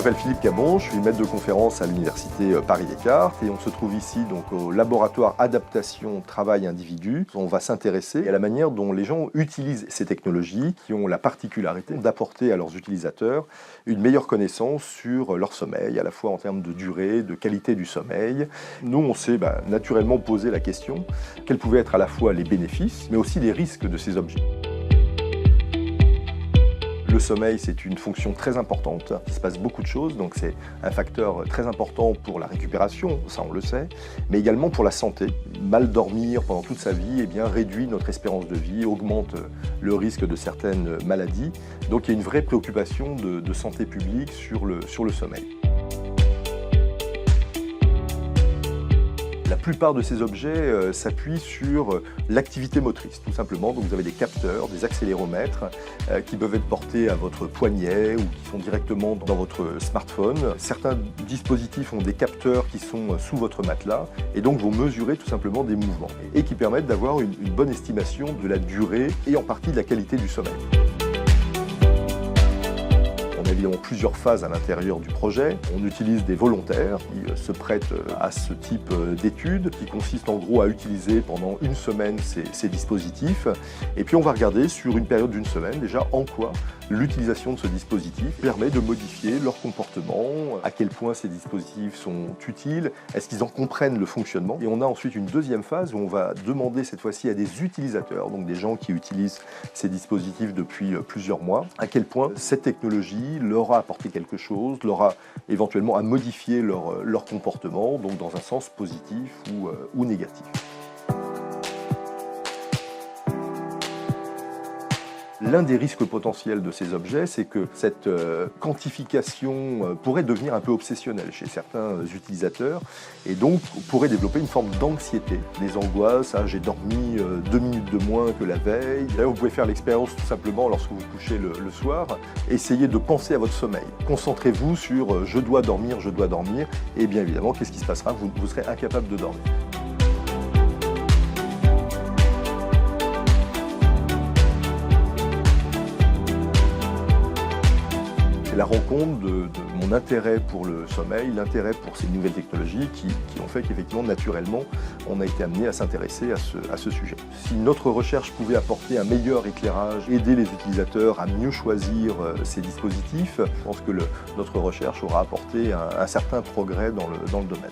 m'appelle Philippe Cabon, je suis maître de conférence à l'université Paris-Descartes et on se trouve ici donc, au laboratoire adaptation travail individu. On va s'intéresser à la manière dont les gens utilisent ces technologies qui ont la particularité d'apporter à leurs utilisateurs une meilleure connaissance sur leur sommeil, à la fois en termes de durée, de qualité du sommeil. Nous, on s'est naturellement posé la question quels pouvaient être à la fois les bénéfices, mais aussi les risques de ces objets. Le sommeil, c'est une fonction très importante. Il se passe beaucoup de choses, donc c'est un facteur très important pour la récupération, ça on le sait, mais également pour la santé. Mal dormir pendant toute sa vie réduit notre espérance de vie, augmente le risque de certaines maladies. Donc il y a une vraie préoccupation de santé publique sur le sommeil. La plupart de ces objets s'appuient sur l'activité motrice, tout simplement. Donc vous avez des capteurs, des accéléromètres qui peuvent être portés à votre poignet ou qui sont directement dans votre smartphone. Certains dispositifs ont des capteurs qui sont sous votre matelas et donc vont mesurer tout simplement des mouvements et qui permettent d'avoir une bonne estimation de la durée et en partie de la qualité du sommeil. On a évidemment plusieurs phases à l'intérieur du projet. On utilise des volontaires qui se prêtent à ce type d'études, qui consistent en gros à utiliser pendant une semaine ces dispositifs. Et puis on va regarder sur une période d'une semaine déjà en quoi l'utilisation de ce dispositif permet de modifier leur comportement, à quel point ces dispositifs sont utiles, est-ce qu'ils en comprennent le fonctionnement. Et on a ensuite une deuxième phase où on va demander cette fois-ci à des utilisateurs, donc des gens qui utilisent ces dispositifs depuis plusieurs mois, à quel point cette technologie leur a apporté quelque chose, leur a éventuellement à modifier leur comportement, donc dans un sens positif ou négatif. L'un des risques potentiels de ces objets, c'est que cette quantification pourrait devenir un peu obsessionnelle chez certains utilisateurs et donc pourrait développer une forme d'anxiété. Des angoisses, j'ai dormi 2 minutes de moins que la veille. D'ailleurs, vous pouvez faire l'expérience tout simplement lorsque vous couchez le soir. Essayez de penser à votre sommeil. Concentrez-vous sur je dois dormir, et bien évidemment, qu'est-ce qui se passera? Vous serez incapable de dormir. C'est la rencontre de mon intérêt pour le sommeil, l'intérêt pour ces nouvelles technologies qui ont fait qu'effectivement, naturellement, on a été amené à s'intéresser à ce sujet. Si notre recherche pouvait apporter un meilleur éclairage, aider les utilisateurs à mieux choisir ces dispositifs, je pense que notre recherche aura apporté un certain progrès dans le domaine.